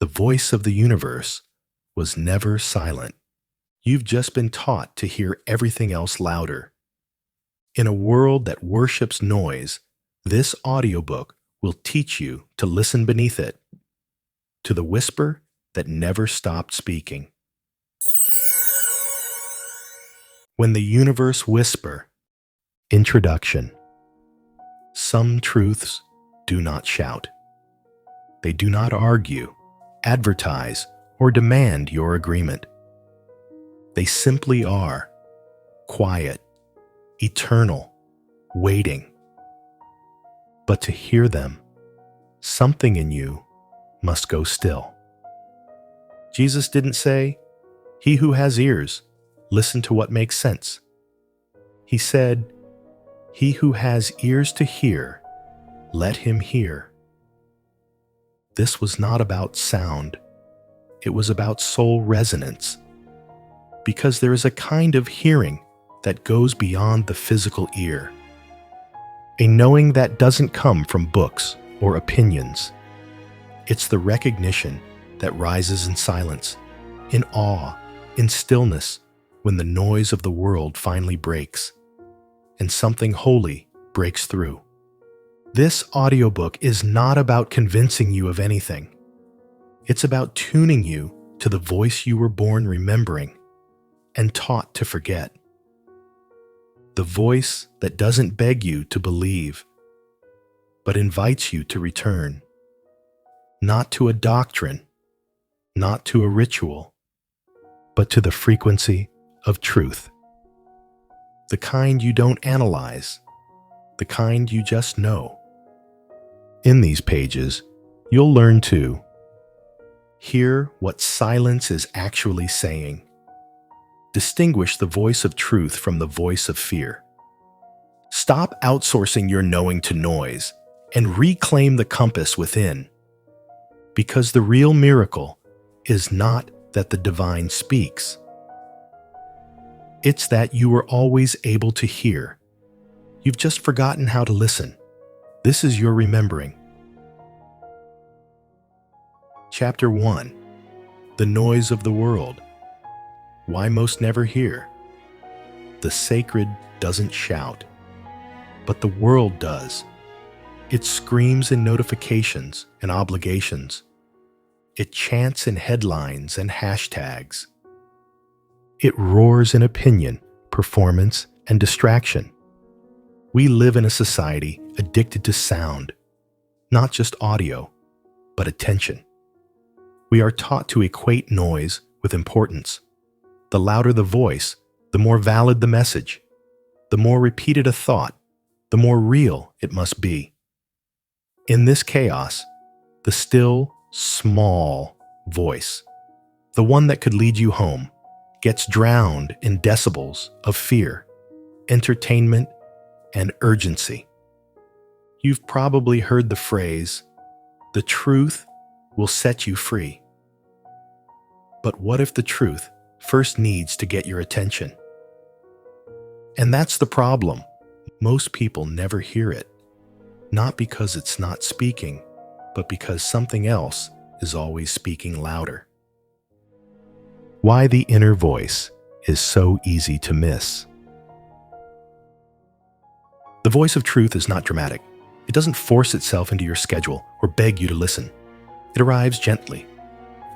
The voice of the universe was never silent. You've just been taught to hear everything else louder. In a world that worships noise, this audiobook will teach you to listen beneath it, to the whisper that never stopped speaking. When the universe whisper. Introduction. Some truths do not shout. They do not argue, advertise, or demand your agreement. They simply are, quiet, eternal, waiting. But to hear them, something in you must go still. Jesus didn't say, "He who has ears, listen to what makes sense." He said, "He who has ears to hear, let him hear." This was not about sound. It was about soul resonance. Because there is a kind of hearing that goes beyond the physical ear. A knowing that doesn't come from books or opinions. It's the recognition that rises in silence, in awe, in stillness, when the noise of the world finally breaks, and something holy breaks through. This audiobook is not about convincing you of anything. It's about tuning you to the voice you were born remembering and taught to forget. The voice that doesn't beg you to believe, but invites you to return. Not to a doctrine, not to a ritual, but to the frequency of truth. The kind you don't analyze, the kind you just know. In these pages, you'll learn to hear what silence is actually saying. Distinguish the voice of truth from the voice of fear. Stop outsourcing your knowing to noise and reclaim the compass within. Because the real miracle is not that the divine speaks. It's that you were always able to hear. You've just forgotten how to listen. This is your remembering. Chapter 1. The Noise of the World. Why most never hear. The sacred doesn't shout, but the world does. It screams in notifications and obligations. It chants in headlines and hashtags. It roars in opinion, performance, and distraction. We live in a society addicted to sound, not just audio, but attention. We are taught to equate noise with importance. The louder the voice, the more valid the message. The more repeated a thought, the more real it must be. In this chaos, the still, small voice, the one that could lead you home, gets drowned in decibels of fear, entertainment, and urgency. You've probably heard the phrase, "The truth will set you free." But what if the truth first needs to get your attention? And that's the problem. Most people never hear it, not because it's not speaking, but because something else is always speaking louder. Why the inner voice is so easy to miss. The voice of truth is not dramatic. It doesn't force itself into your schedule or beg you to listen. It arrives gently,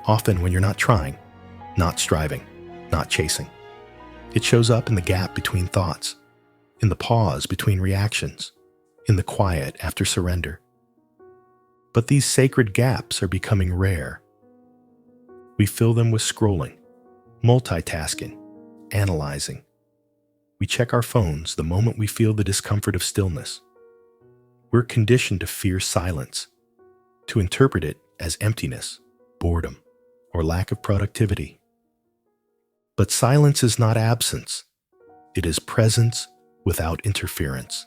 often when you're not trying, not striving, not chasing. It shows up in the gap between thoughts, in the pause between reactions, in the quiet after surrender. But these sacred gaps are becoming rare. We fill them with scrolling, multitasking, analyzing. We check our phones the moment we feel the discomfort of stillness. We're conditioned to fear silence, to interpret it as emptiness, boredom, or lack of productivity. But silence is not absence. It is presence without interference.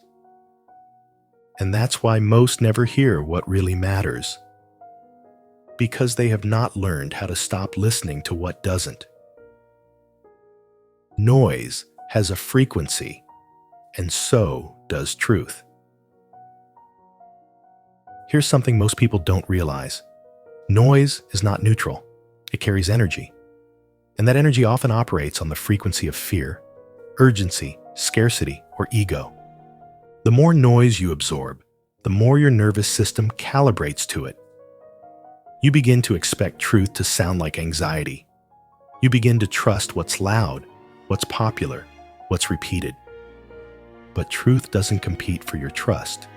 And that's why most never hear what really matters. Because they have not learned how to stop listening to what doesn't. Noise has a frequency, and so does truth. Here's something most people don't realize. Noise is not neutral. It carries energy. And that energy often operates on the frequency of fear, urgency, scarcity, or ego. The more noise you absorb, the more your nervous system calibrates to it. You begin to expect truth to sound like anxiety. You begin to trust what's loud, what's popular, what's repeated. But truth doesn't compete for your trust.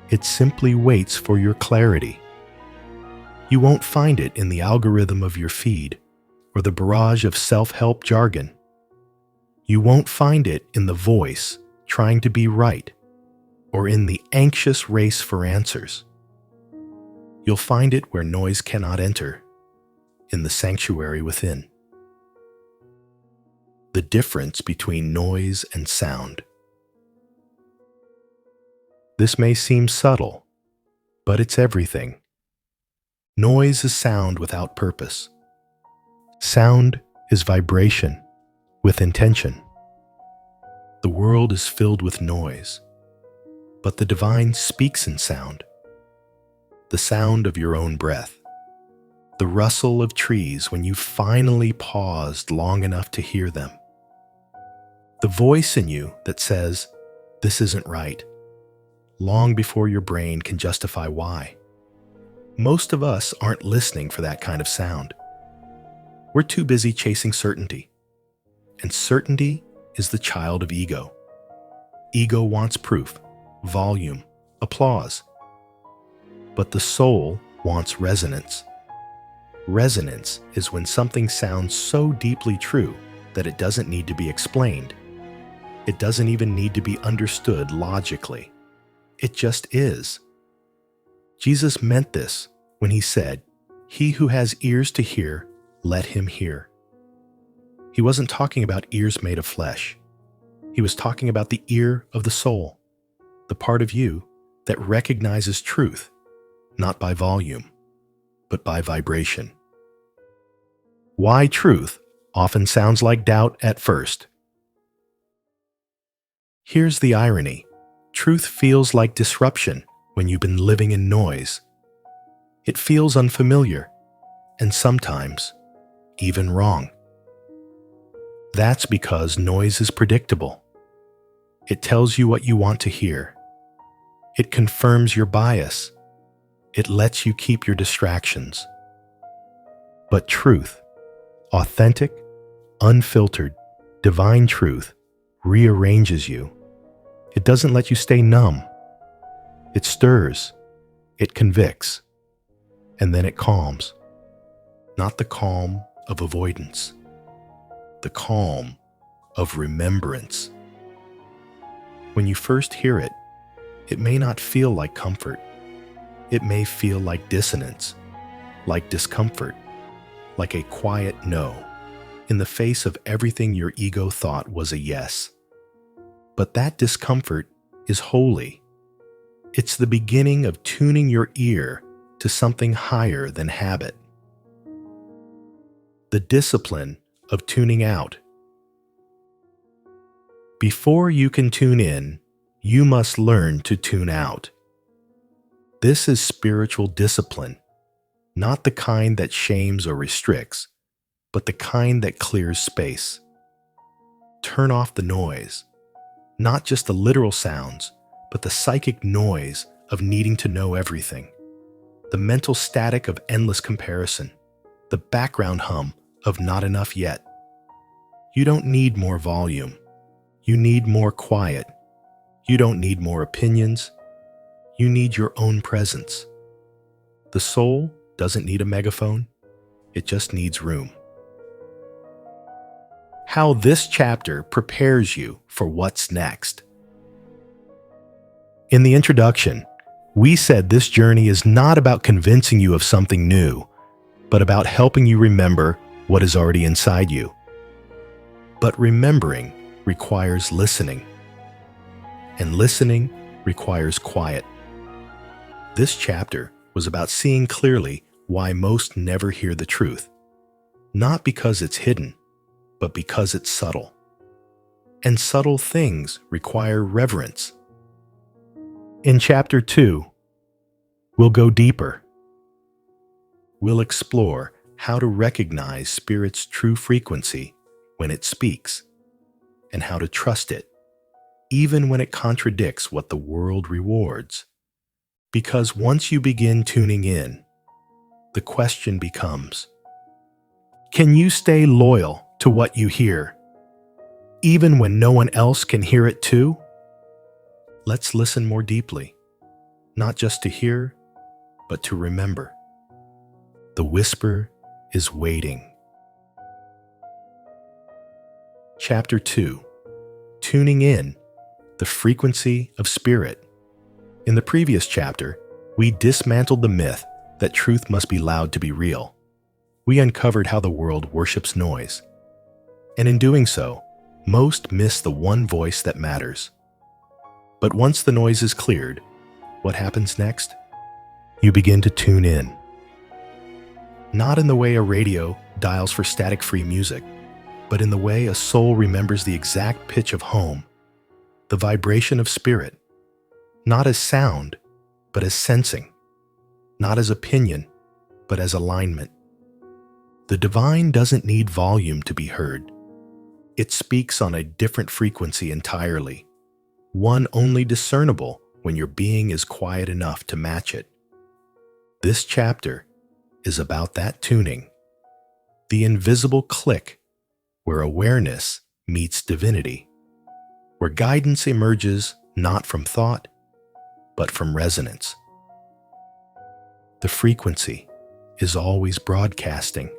It simply waits for your clarity. You won't find it in the algorithm of your feed or the barrage of self-help jargon. You won't find it in the voice trying to be right or in the anxious race for answers. You'll find it where noise cannot enter, in the sanctuary within. The difference between noise and sound. This may seem subtle, but it's everything. Noise is sound without purpose. Sound is vibration with intention. The world is filled with noise, but the divine speaks in sound. The sound of your own breath. The rustle of trees when you finally paused long enough to hear them. The voice in you that says, "This isn't right," long before your brain can justify why. Most of us aren't listening for that kind of sound. We're too busy chasing certainty. And certainty is the child of ego. Ego wants proof, volume, applause. But the soul wants resonance. Resonance is when something sounds so deeply true that it doesn't need to be explained. It doesn't even need to be understood logically. It just is. Jesus meant this when he said, "He who has ears to hear, let him hear." He wasn't talking about ears made of flesh. He was talking about the ear of the soul, the part of you that recognizes truth, not by volume, but by vibration. Why truth often sounds like doubt at first. Here's the irony. Truth feels like disruption when you've been living in noise. It feels unfamiliar, and sometimes even wrong. That's because noise is predictable. It tells you what you want to hear. It confirms your bias. It lets you keep your distractions. But truth, authentic, unfiltered, divine truth, rearranges you. It doesn't let you stay numb. It stirs, it convicts, and then it calms. Not the calm of avoidance, the calm of remembrance. When you first hear it, it may not feel like comfort. It may feel like dissonance, like discomfort, like a quiet no, in the face of everything your ego thought was a yes. But that discomfort is holy. It's the beginning of tuning your ear to something higher than habit. The discipline of tuning out. Before you can tune in, you must learn to tune out. This is spiritual discipline, not the kind that shames or restricts, but the kind that clears space. Turn off the noise, not just the literal sounds, but the psychic noise of needing to know everything, the mental static of endless comparison, the background hum of not enough yet. You don't need more volume. You need more quiet. You don't need more opinions. You need your own presence. The soul doesn't need a megaphone. It just needs room. How this chapter prepares you for what's next. In the introduction, we said this journey is not about convincing you of something new, but about helping you remember what is already inside you. But remembering requires listening, and listening requires quiet. This chapter was about seeing clearly why most never hear the truth, not because it's hidden, but because it's subtle. And subtle things require reverence. In Chapter 2, we'll go deeper. we'll explore how to recognize Spirit's true frequency when it speaks, and how to trust it, even when it contradicts what the world rewards. Because once you begin tuning in, the question becomes, can you stay loyal to what you hear, even when no one else can hear it too? Let's listen more deeply, not just to hear, but to remember. The whisper is waiting. Chapter 2. Tuning in, the frequency of spirit. In the previous chapter, we dismantled the myth that truth must be loud to be real. We uncovered how the world worships noise. And in doing so, most miss the one voice that matters. But once the noise is cleared, what happens next? You begin to tune in. Not in the way a radio dials for static-free music, but in the way a soul remembers the exact pitch of home, the vibration of spirit, not as sound, but as sensing, not as opinion, but as alignment. The divine doesn't need volume to be heard. It speaks on a different frequency entirely, one only discernible when your being is quiet enough to match it. This chapter is about that tuning, the invisible click where awareness meets divinity, where guidance emerges not from thought, but from resonance. The frequency is always broadcasting.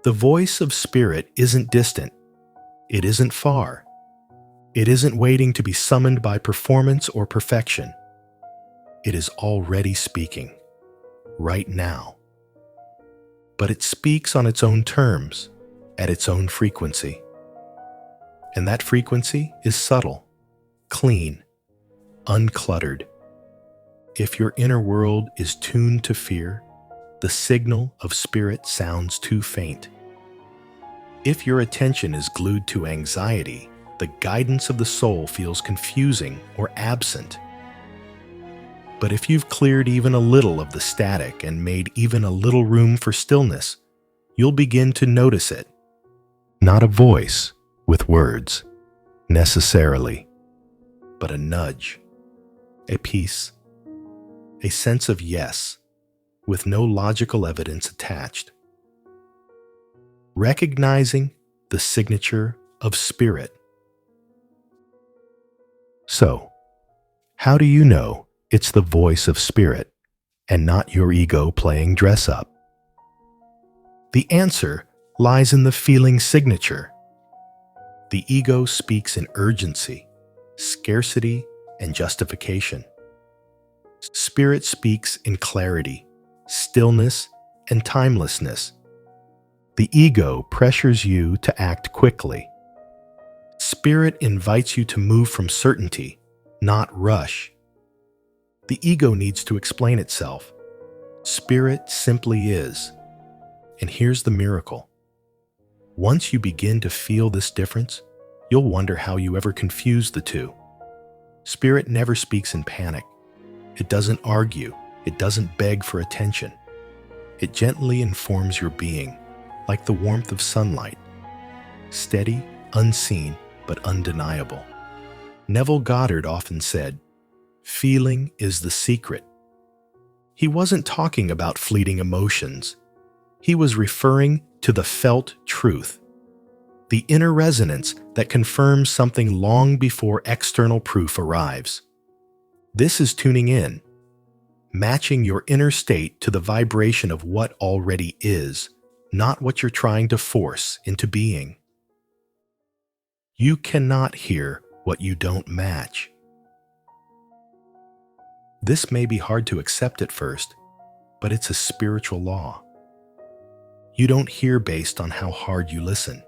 The voice of spirit isn't distant. It isn't far. It isn't waiting to be summoned by performance or perfection. It is already speaking, right now. But it speaks on its own terms, at its own frequency. And that frequency is subtle, clean, uncluttered. If your inner world is tuned to fear, the signal of spirit sounds too faint. If your attention is glued to anxiety, the guidance of the soul feels confusing or absent. But if you've cleared even a little of the static and made even a little room for stillness, you'll begin to notice it. Not a voice with words, necessarily, but a nudge, a peace, a sense of yes, with no logical evidence attached. Recognizing the signature of spirit. So, how do you know it's the voice of spirit and not your ego playing dress up? The answer lies in the feeling signature. The ego speaks in urgency, scarcity, and justification. Spirit speaks in clarity, stillness, and timelessness. The ego pressures you to act quickly. Spirit invites you to move from certainty, not rush. The ego needs to explain itself. Spirit simply is. And here's the miracle. Once you begin to feel this difference, you'll wonder how you ever confused the two. Spirit never speaks in panic. It doesn't argue. It doesn't beg for attention. It gently informs your being, like the warmth of sunlight. Steady, unseen, but undeniable. Neville Goddard often said, "Feeling is the secret." He wasn't talking about fleeting emotions. He was referring to the felt truth, the inner resonance that confirms something long before external proof arrives. This is tuning in, matching your inner state to the vibration of what already is, not what you're trying to force into being. You cannot hear what you don't match. This may be hard to accept at first, but it's a spiritual law. You don't hear based on how hard you listen.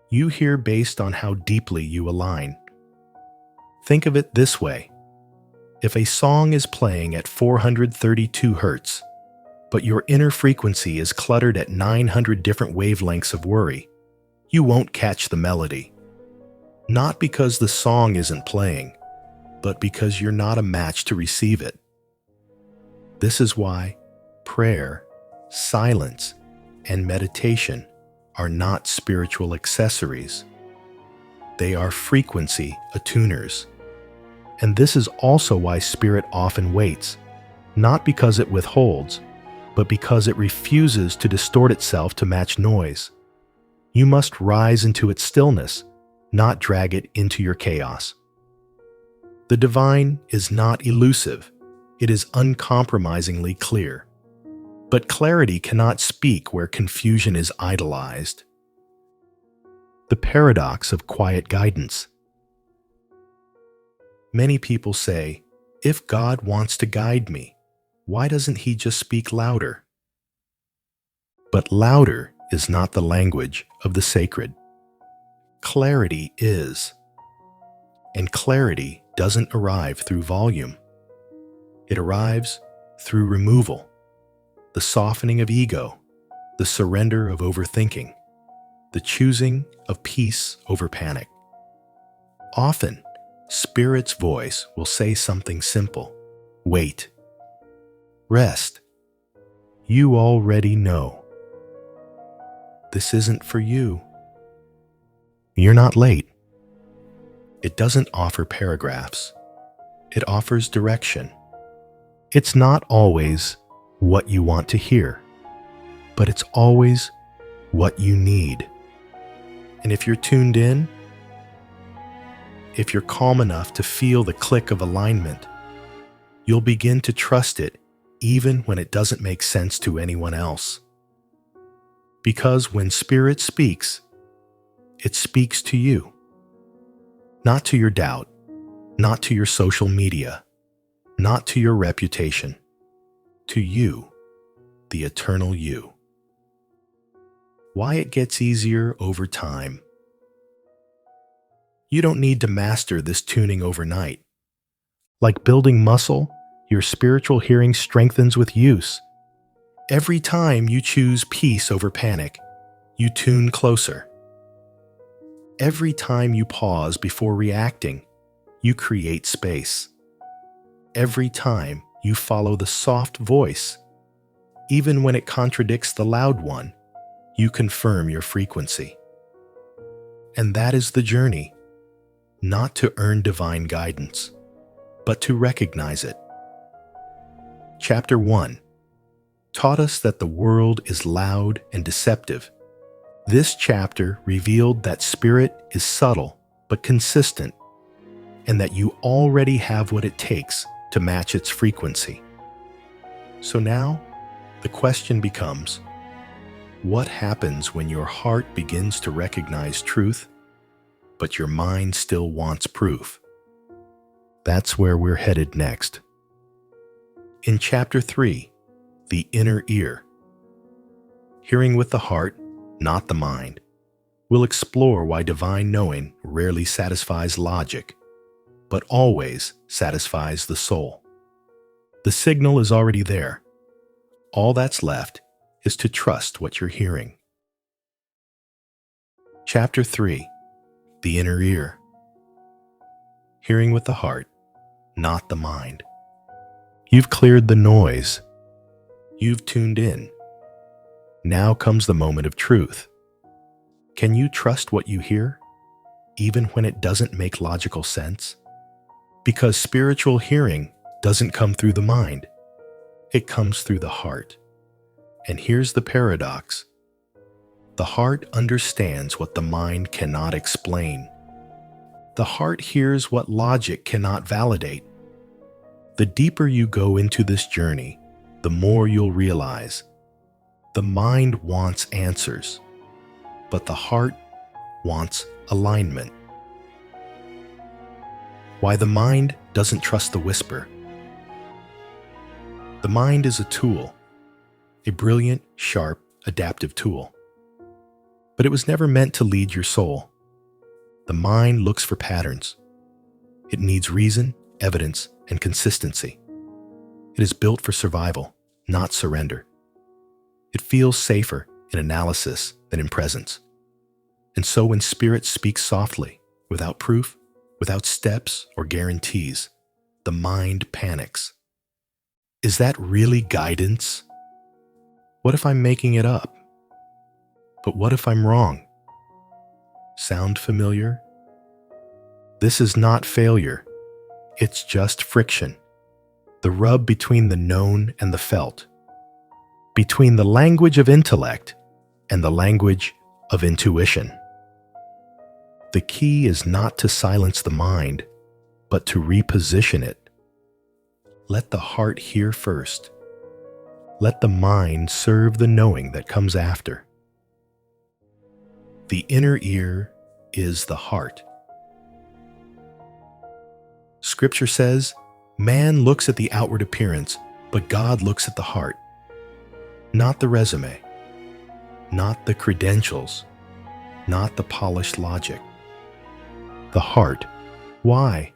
You hear based on how deeply you align. Think of it this way. If a song is playing at 432 Hz, but your inner frequency is cluttered at 900 different wavelengths of worry, you won't catch the melody. Not because the song isn't playing, but because you're not a match to receive it. This is why prayer, silence, and meditation are not spiritual accessories. They are frequency attuners. And this is also why Spirit often waits, not because it withholds, but because it refuses to distort itself to match noise. You must rise into its stillness, not drag it into your chaos. The divine is not elusive. It is uncompromisingly clear. But clarity cannot speak where confusion is idolized. The paradox of quiet guidance. Many people say, if God wants to guide me, why doesn't He just speak louder? But louder is not the language of the sacred. Clarity is. And clarity doesn't arrive through volume. It arrives through removal, the softening of ego, the surrender of overthinking, the choosing of peace over panic. Often, Spirit's voice will say something simple. Wait. Rest. You already know. This isn't for you. You're not late. It doesn't offer paragraphs. It offers direction. It's not always what you want to hear, but it's always what you need. And if you're tuned in, if you're calm enough to feel the click of alignment, you'll begin to trust it even when it doesn't make sense to anyone else. Because when Spirit speaks, it speaks to you. Not to your doubt, not to your social media, not to your reputation, to you, the eternal you. Why it gets easier over time. You don't need to master this tuning overnight. Like building muscle, your spiritual hearing strengthens with use. Every time you choose peace over panic, you tune closer. Every time you pause before reacting, you create space. Every time you follow the soft voice, even when it contradicts the loud one, you confirm your frequency. And that is the journey, not to earn divine guidance, but to recognize it. Chapter 1 taught us that the world is loud and deceptive. This chapter revealed that Spirit is subtle but consistent, and that you already have what it takes to match its frequency. So now, the question becomes, what happens when your heart begins to recognize truth, but your mind still wants proof? That's where we're headed next. In Chapter 3, the inner ear, hearing with the heart, not the mind, we'll explore why divine knowing rarely satisfies logic, but always satisfies the soul. The signal is already there. All that's left is to trust what you're hearing. Chapter 3, the inner ear, hearing with the heart, not the mind. You've cleared the noise. You've tuned in. Now comes the moment of truth. Can you trust what you hear, even when it doesn't make logical sense? Because spiritual hearing doesn't come through the mind. It comes through the heart. And here's the paradox. The heart understands what the mind cannot explain. The heart hears what logic cannot validate. The deeper you go into this journey, the more you'll realize the mind wants answers, but the heart wants alignment. Why the mind doesn't trust the whisper. The mind is a tool, a brilliant, sharp, adaptive tool. But it was never meant to lead your soul. The mind looks for patterns. It needs reason, evidence, and consistency. It is built for survival, not surrender. It feels safer in analysis than in presence. And so when Spirit speaks softly, without proof, without steps or guarantees, the mind panics. Is that really guidance? What if I'm making it up? But what if I'm wrong? Sound familiar? This is not failure. It's just friction. The rub between the known and the felt. Between the language of intellect and the language of intuition. The key is not to silence the mind, but to reposition it. Let the heart hear first. Let the mind serve the knowing that comes after. The inner ear is the heart. Scripture says, man looks at the outward appearance, but God looks at the heart. Not the resume, not the credentials, not the polished logic. The heart. Why?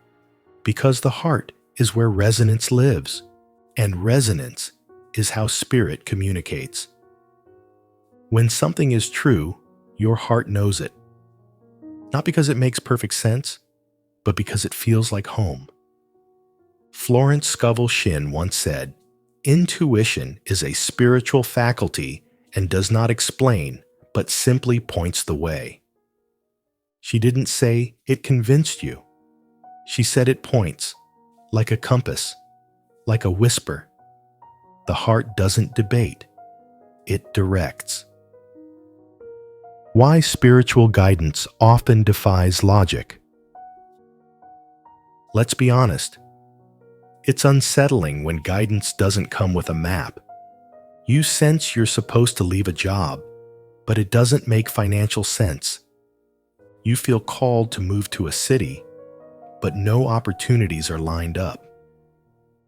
Because the heart is where resonance lives, and resonance is how spirit communicates. When something is true, your heart knows it. Not because it makes perfect sense, but because it feels like home. Florence Scovel Shinn once said, "Intuition is a spiritual faculty and does not explain, but simply points the way." She didn't say it convinced you. She said it points, like a compass, like a whisper. The heart doesn't debate, it directs. Why spiritual guidance often defies logic? Let's be honest. It's unsettling when guidance doesn't come with a map. You sense you're supposed to leave a job, but it doesn't make financial sense. You feel called to move to a city, but no opportunities are lined up.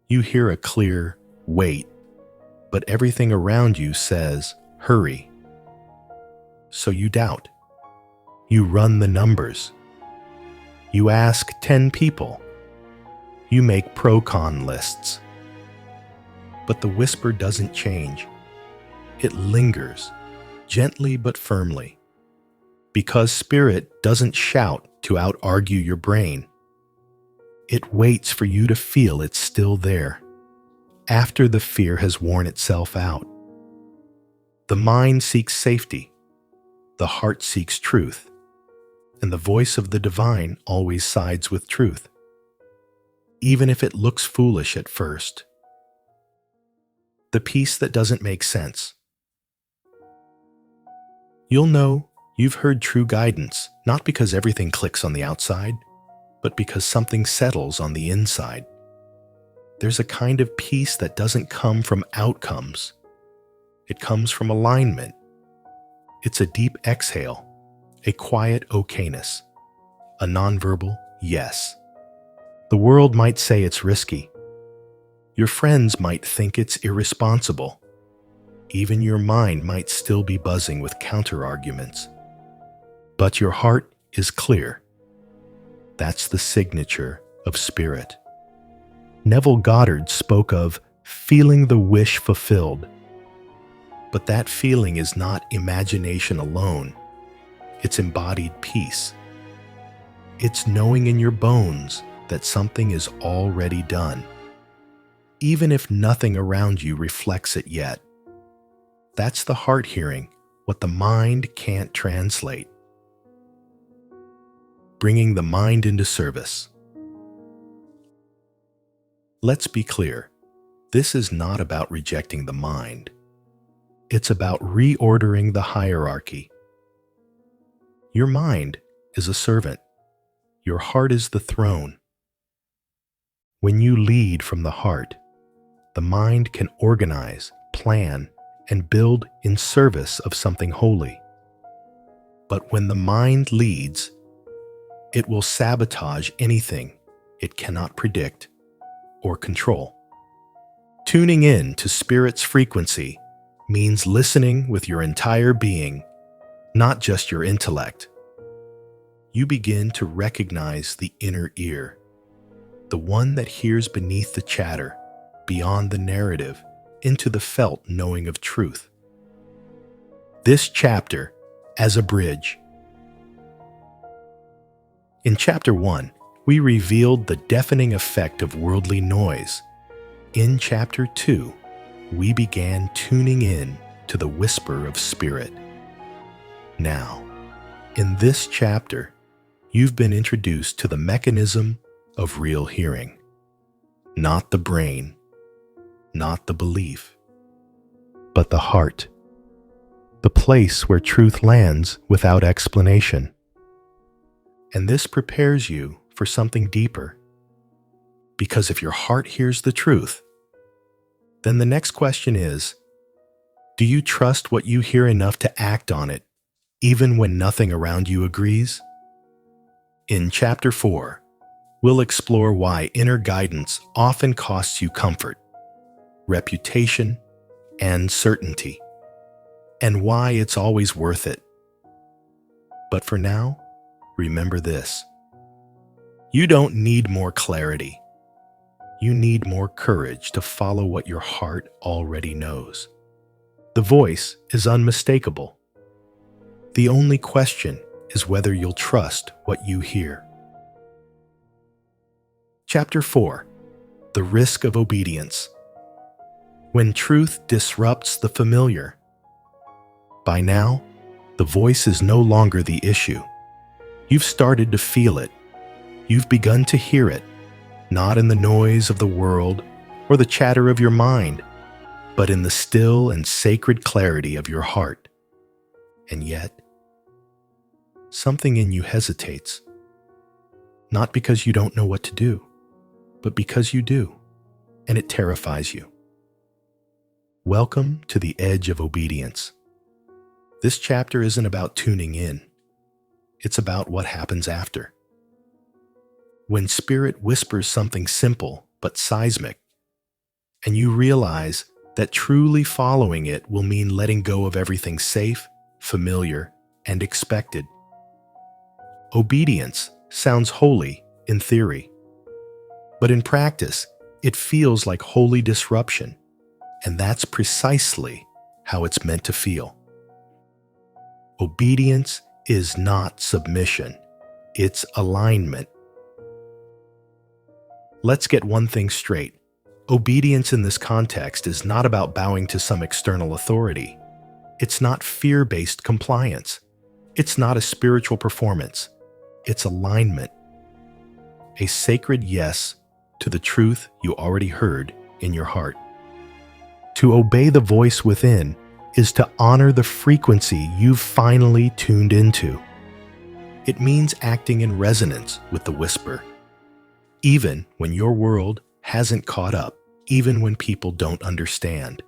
You hear a clear, wait, but everything around you says, hurry. So you doubt. You run the numbers. You ask 10 people. You make pro-con lists. But the whisper doesn't change. It lingers, gently but firmly. Because spirit doesn't shout to out-argue your brain. It waits for you to feel it's still there, after the fear has worn itself out. The mind seeks safety. The heart seeks truth, and the voice of the divine always sides with truth, even if it looks foolish at first. The piece that doesn't make sense. You'll know you've heard true guidance, not because everything clicks on the outside, but because something settles on the inside. There's a kind of peace that doesn't come from outcomes. It comes from alignment. It's a deep exhale, a quiet okayness, a nonverbal yes. The world might say it's risky. Your friends might think it's irresponsible. Even your mind might still be buzzing with counter-arguments. But your heart is clear. That's the signature of spirit. Neville Goddard spoke of feeling the wish fulfilled. But that feeling is not imagination alone. It's embodied peace. It's knowing in your bones that something is already done, even if nothing around you reflects it yet. That's the heart hearing what the mind can't translate. Bringing the mind into service. Let's be clear. This is not about rejecting the mind. It's about reordering the hierarchy. Your mind is a servant. Your heart is the throne. When you lead from the heart, the mind can organize, plan, and build in service of something holy. But when the mind leads, it will sabotage anything it cannot predict or control. Tuning in to Spirit's frequency means listening with your entire being, not just your intellect. You begin to recognize the inner ear, the one that hears beneath the chatter, beyond the narrative, into the felt knowing of truth. This chapter as a bridge. In Chapter 1, we revealed the deafening effect of worldly noise. In Chapter 2, we began tuning in to the whisper of spirit. Now, in this chapter, you've been introduced to the mechanism of real hearing. Not the brain, not the belief, but the heart. The place where truth lands without explanation. And this prepares you for something deeper. Because if your heart hears the truth, then the next question is, do you trust what you hear enough to act on it, even when nothing around you agrees? In Chapter 4, we'll explore why inner guidance often costs you comfort, reputation, and certainty, and why it's always worth it. But for now, remember this. You don't need more clarity. You need more courage to follow what your heart already knows. The voice is unmistakable. The only question is whether you'll trust what you hear. Chapter 4. The Risk of Obedience. When truth disrupts the familiar. By now, the voice is no longer the issue. You've started to feel it. You've begun to hear it, not in the noise of the world or the chatter of your mind, but in the still and sacred clarity of your heart. And yet, something in you hesitates. Not because you don't know what to do, but because you do, and it terrifies you. Welcome to the edge of obedience. This chapter isn't about tuning in. It's about what happens after. When spirit whispers something simple but seismic, and you realize that truly following it will mean letting go of everything safe, familiar, and expected. Obedience sounds holy in theory, but in practice, it feels like holy disruption, and that's precisely how it's meant to feel. Obedience is not submission, it's alignment. Let's get one thing straight. Obedience in this context is not about bowing to some external authority. It's not fear-based compliance. It's not a spiritual performance. It's alignment. A sacred yes to the truth you already heard in your heart. To obey the voice within is to honor the frequency you've finally tuned into. It means acting in resonance with the whisper. Even when your world hasn't caught up, even when people don't understand,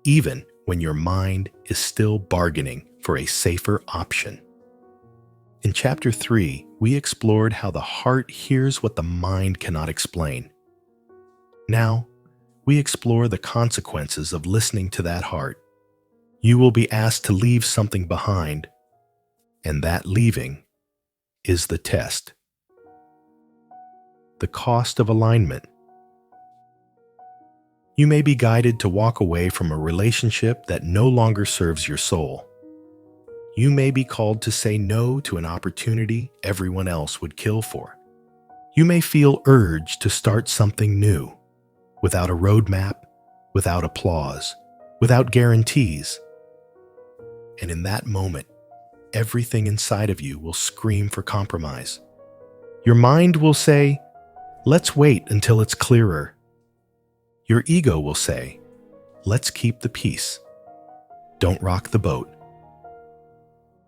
even when your mind is still bargaining for a safer option. In Chapter 3, we explored how the heart hears what the mind cannot explain. Now, we explore the consequences of listening to that heart. You will be asked to leave something behind, and that leaving is the test. The cost of alignment. You may be guided to walk away from a relationship that no longer serves your soul. You may be called to say no to an opportunity everyone else would kill for. You may feel urged to start something new, without a roadmap, without applause, without guarantees. And in that moment, everything inside of you will scream for compromise. Your mind will say, "Let's wait until it's clearer." Your ego will say, "Let's keep the peace. Don't rock the boat."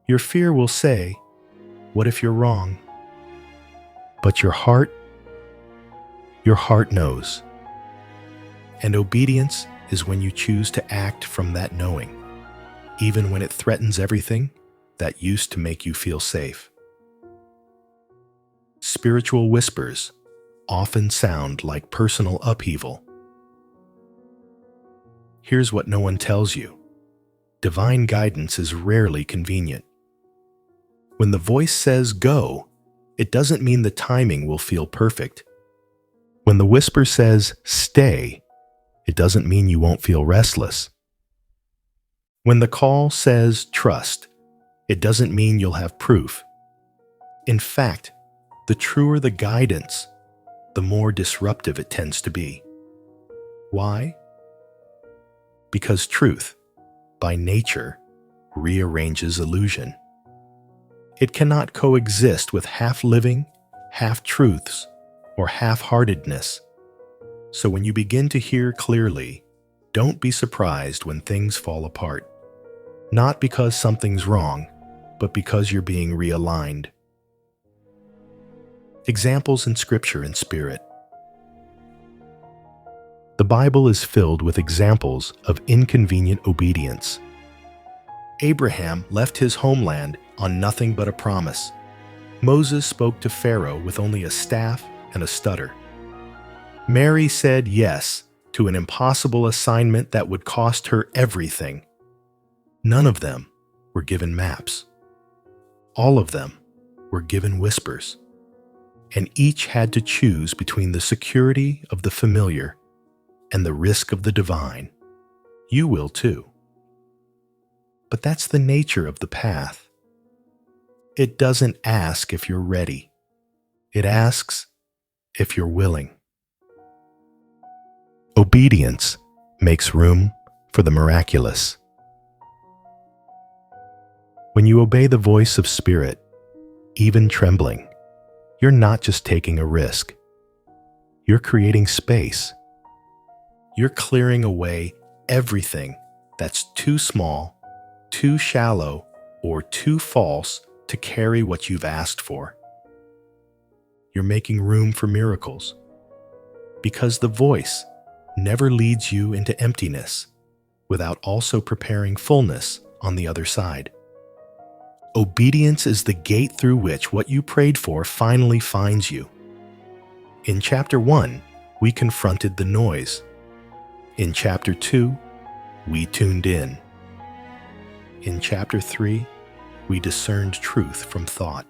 Your fear will say, "What if you're wrong?" But your heart knows. And obedience is when you choose to act from that knowing, even when it threatens everything that used to make you feel safe. Spiritual whispers often sound like personal upheaval. Here's what no one tells you. Divine guidance is rarely convenient. When the voice says go, it doesn't mean the timing will feel perfect. When the whisper says stay, it doesn't mean you won't feel restless. When the call says trust, it doesn't mean you'll have proof. In fact, the truer the guidance, the more disruptive it tends to be. Why? Because truth, by nature, rearranges illusion. It cannot coexist with half-living, half-truths, or half-heartedness. So when you begin to hear clearly, don't be surprised when things fall apart. Not because something's wrong, but because you're being realigned. Examples in Scripture and Spirit. The Bible is filled with examples of inconvenient obedience. Abraham left his homeland on nothing but a promise. Moses spoke to Pharaoh with only a staff and a stutter. Mary said yes to an impossible assignment that would cost her everything. None of them were given maps. All of them were given whispers, and each had to choose between the security of the familiar and the risk of the divine. You will too. But that's the nature of the path. It doesn't ask if you're ready. It asks if you're willing. Obedience makes room for the miraculous. When you obey the voice of Spirit, even trembling, you're not just taking a risk. You're creating space. You're clearing away everything that's too small, too shallow, or too false to carry what you've asked for. You're making room for miracles, because the voice never leads you into emptiness without also preparing fullness on the other side. Obedience is the gate through which what you prayed for finally finds you. In chapter 1, we confronted the noise. In chapter 2, we tuned in. In chapter 3, we discerned truth from thought.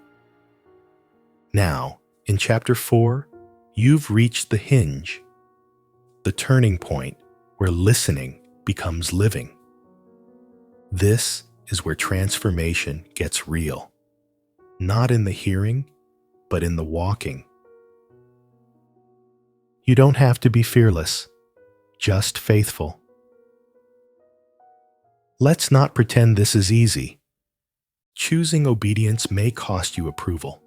Now, in chapter 4, you've reached the hinge, the turning point where listening becomes living. This is where transformation gets real, not in the hearing, but in the walking. You don't have to be fearless, just faithful. Let's not pretend this is easy. Choosing obedience may cost you approval.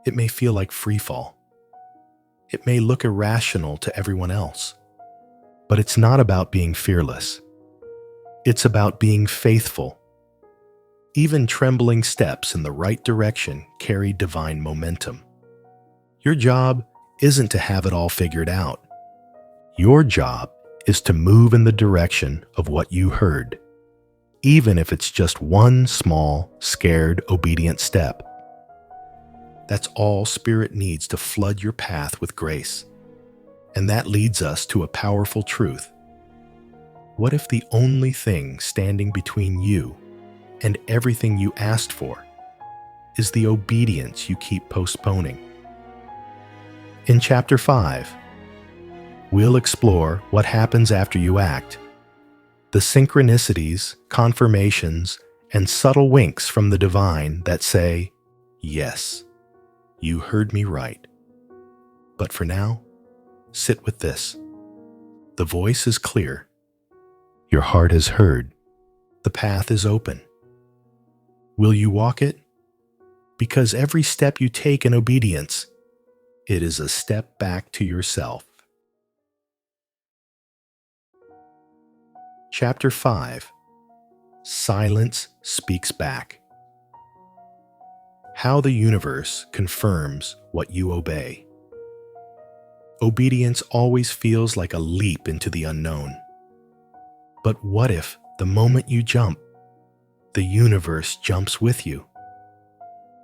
It may feel like free fall. It may look irrational to everyone else. But it's not about being fearless. It's about being faithful. Even trembling steps in the right direction carry divine momentum. Your job isn't to have it all figured out. Your job is to move in the direction of what you heard, even if it's just one small, scared, obedient step. That's all Spirit needs to flood your path with grace. And that leads us to a powerful truth. What if the only thing standing between you and everything you asked for is the obedience you keep postponing? In chapter 5, we'll explore what happens after you act, the synchronicities, confirmations, and subtle winks from the divine that say, yes, you heard me right. But for now, sit with this. The voice is clear. Your heart has heard. The path is open. Will you walk it? Because every step you take in obedience, it is a step back to yourself. Chapter 5. Silence Speaks Back. How the universe confirms what you obey. Obedience always feels like a leap into the unknown. But what if the moment you jump, the universe jumps with you?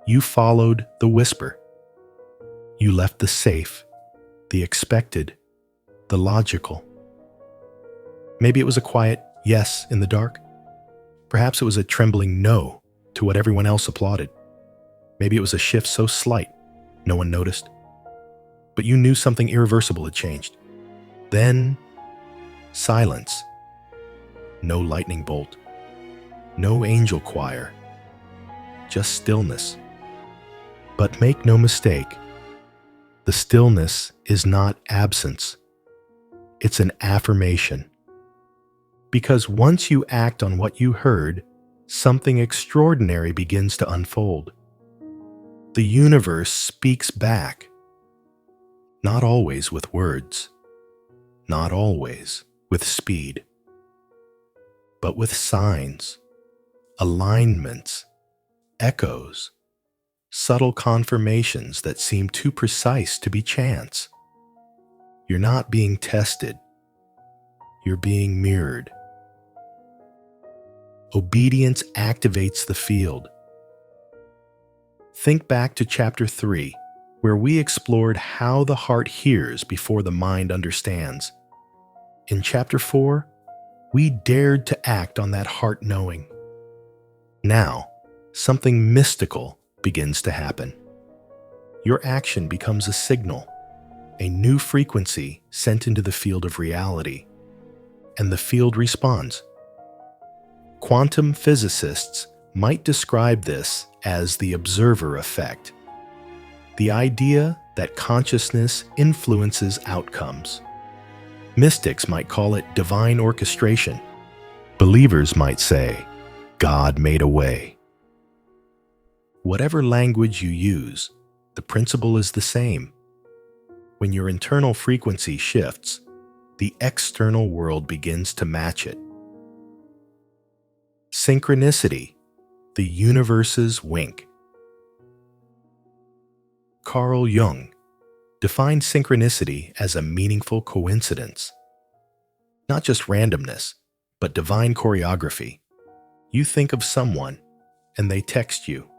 You followed the whisper. You left the safe, the expected, the logical. Maybe it was a quiet yes in the dark. Perhaps it was a trembling no to what everyone else applauded. Maybe it was a shift so slight no one noticed. But you knew something irreversible had changed. Then, silence. No lightning bolt. No angel choir. Just stillness. But make no mistake, the stillness is not absence. it's an affirmation. Because once you act on what you heard, something extraordinary begins to unfold. The universe speaks back, not always with words, not always with speed, but with signs, alignments, echoes, subtle confirmations that seem too precise to be chance. You're not being tested, you're being mirrored. Obedience activates the field. Think back to Chapter 3, where we explored how the heart hears before the mind understands. In Chapter 4, we dared to act on that heart knowing. Now, something mystical begins to happen. Your action becomes a signal, a new frequency sent into the field of reality, and the field responds. Quantum physicists might describe this as the observer effect, the idea that consciousness influences outcomes. Mystics might call it divine orchestration. Believers might say, God made a way. Whatever language you use, the principle is the same. When your internal frequency shifts, the external world begins to match it. Synchronicity, the universe's wink. Carl Jung defined synchronicity as a meaningful coincidence. Not just randomness, but divine choreography. You think of someone, and they text you.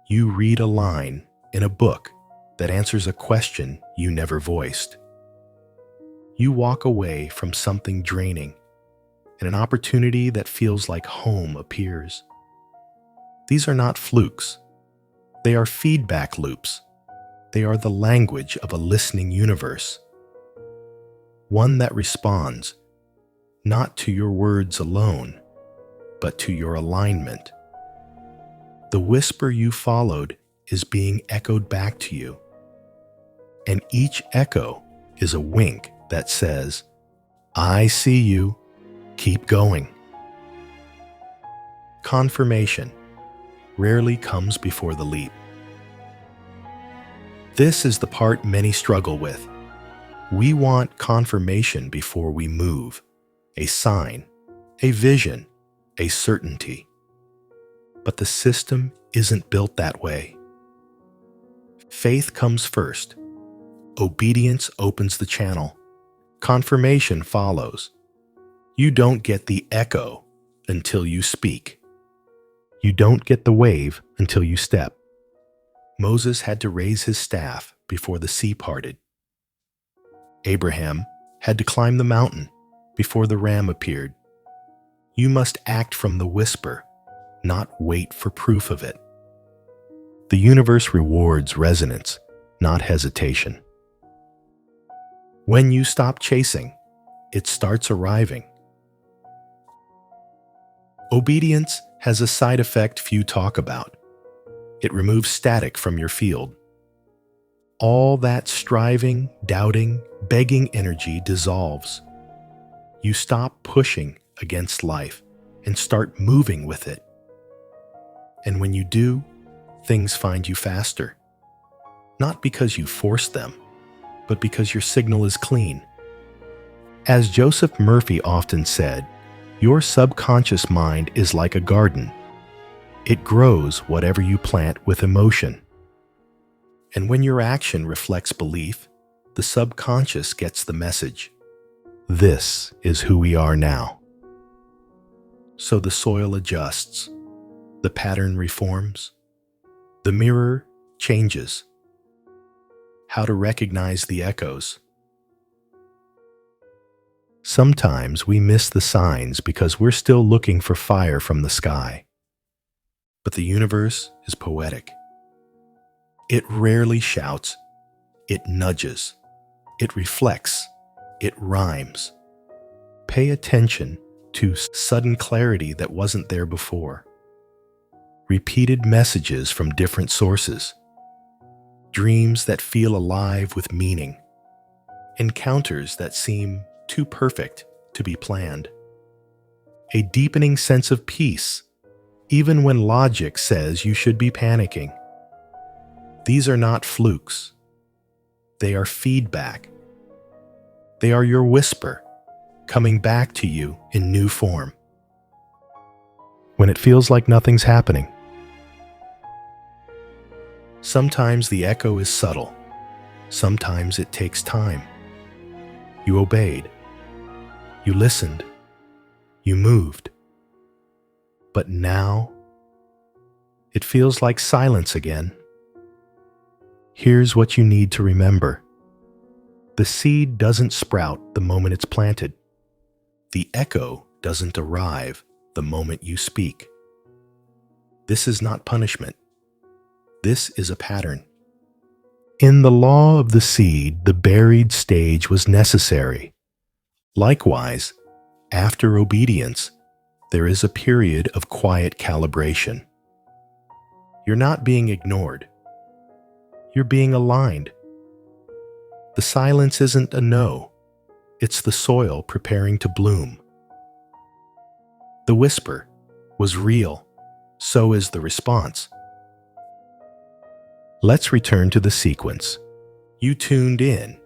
You read a line in a book that answers a question you never voiced. You walk away from something draining, and an opportunity that feels like home appears. These are not flukes. They are feedback loops. They are the language of a listening universe. One that responds, not to your words alone, but to your alignment. The whisper you followed is being echoed back to you. And each echo is a wink that says, I see you, keep going. Confirmation rarely comes before the leap. This is the part many struggle with. We want confirmation before we move, a sign, a vision, a certainty. But the system isn't built that way. Faith comes first. Obedience opens the channel. Confirmation follows. You don't get the echo until you speak. You don't get the wave until you step. Moses had to raise his staff before the sea parted. Abraham had to climb the mountain before the ram appeared. You must act from the whisper, not wait for proof of it. The universe rewards resonance, not hesitation. When you stop chasing, it starts arriving. Obedience has a side effect few talk about. It removes static from your field. All that striving, doubting, begging energy dissolves. You stop pushing against life and start moving with it. And when you do, things find you faster. Not because you forced them, but because your signal is clean. As Joseph Murphy often said, your subconscious mind is like a garden. It grows whatever you plant with emotion. And when your action reflects belief, the subconscious gets the message. This is who we are now. So the soil adjusts, the pattern reforms, the mirror changes. How to recognize the echoes. Sometimes we miss the signs because we're still looking for fire from the sky. But the universe is poetic. It rarely shouts, it nudges, it reflects, it rhymes. Pay attention to sudden clarity that wasn't there before. Repeated messages from different sources. Dreams that feel alive with meaning. Encounters that seem too perfect to be planned. A deepening sense of peace, even when logic says you should be panicking. These are not flukes. They are feedback. They are your whisper coming back to you in new form. When it feels like nothing's happening. Sometimes the echo is subtle. Sometimes it takes time. You obeyed. You listened. You moved. But now, it feels like silence again. Here's what you need to remember. The seed doesn't sprout the moment it's planted. The echo doesn't arrive the moment you speak. This is not punishment. This is a pattern. In the law of the seed, the buried stage was necessary. Likewise, after obedience, there is a period of quiet calibration. You're not being ignored. You're being aligned. The silence isn't a no. It's the soil preparing to bloom. The whisper was real. So is the response. Let's return to the sequence. You tuned in.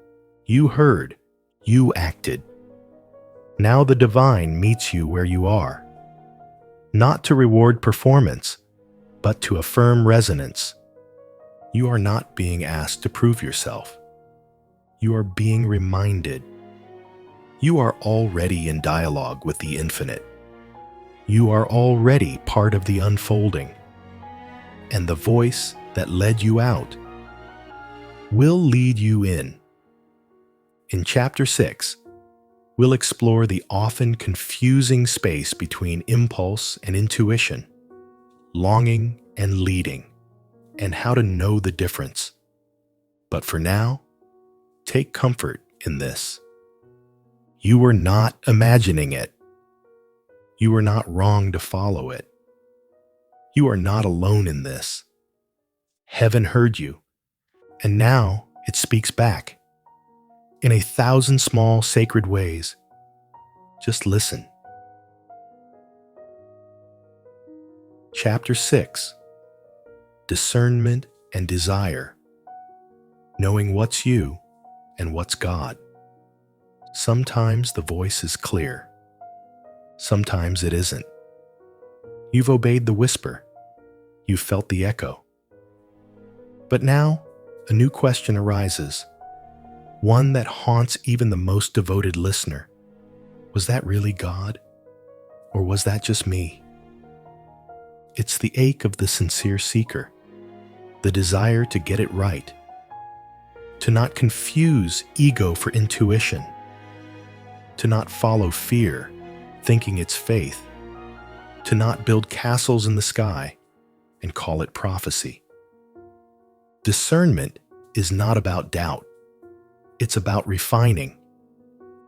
You heard. You acted. Now the divine meets you where you are. Not to reward performance, but to affirm resonance. You are not being asked to prove yourself. You are being reminded. You are already in dialogue with the infinite. You are already part of the unfolding. And the voice that led you out will lead you in. In Chapter 6, we'll explore the often confusing space between impulse and intuition, longing and leading, and how to know the difference. But for now, take comfort in this. You were not imagining it. You were not wrong to follow it. You are not alone in this. Heaven heard you, and now it speaks back. In 1,000 small sacred ways. Just listen. Chapter 6. Discernment and Desire. Knowing what's you and what's God. Sometimes the voice is clear. Sometimes it isn't. You've obeyed the whisper. You've felt the echo. But now, a new question arises. One that haunts even the most devoted listener. Was that really God? Or was that just me? It's the ache of the sincere seeker, the desire to get it right, to not confuse ego for intuition, to not follow fear, thinking it's faith, to not build castles in the sky and call it prophecy. Discernment is not about doubt. It's about refining.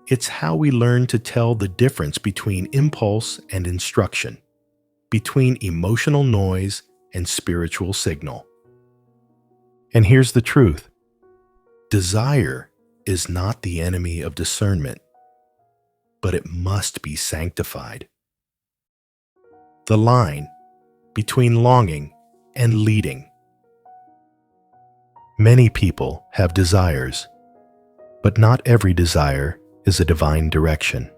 It's how we learn to tell the difference between impulse and instruction, between emotional noise and spiritual signal. And here's the truth. Desire is not the enemy of discernment, but it must be sanctified. The line between longing and leading. Many people have desires, but not every desire is a divine direction.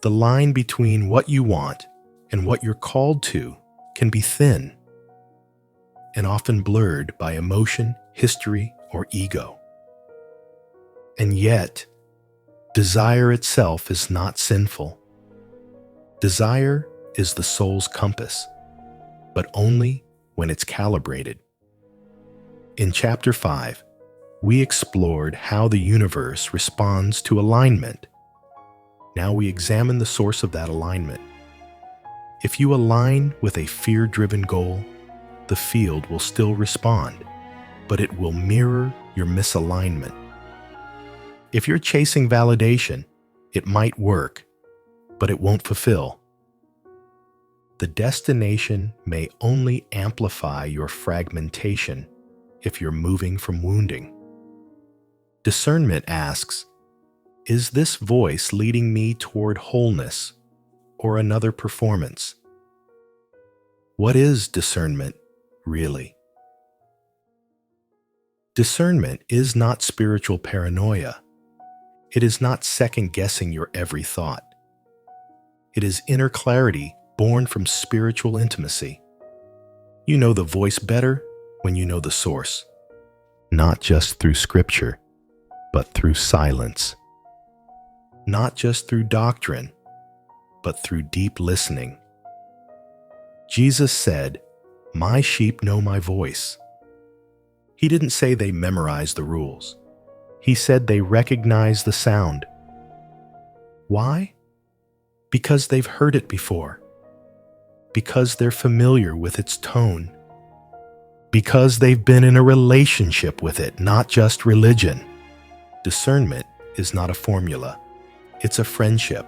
The line between what you want and what you're called to can be thin and often blurred by emotion, history, or ego. And yet, desire itself is not sinful. Desire is the soul's compass, but only when it's calibrated. In Chapter 5, we explored how the universe responds to alignment. Now we examine the source of that alignment. If you align with a fear-driven goal, the field will still respond, but it will mirror your misalignment. If you're chasing validation, it might work, but it won't fulfill. The destination may only amplify your fragmentation if you're moving from wounding. Discernment asks, Is this voice leading me toward wholeness or another performance? What is discernment, really? Discernment is not spiritual paranoia. It is not second-guessing your every thought. It is inner clarity born from spiritual intimacy. You know the voice better when you know the source, not just through scripture, but through silence. Not just through doctrine, but through deep listening. Jesus said, "My sheep know my voice." He didn't say they memorize the rules. He said they recognize the sound. Why? Because they've heard it before. Because they're familiar with its tone. Because they've been in a relationship with it, not just religion. Discernment is not a formula. It's a friendship.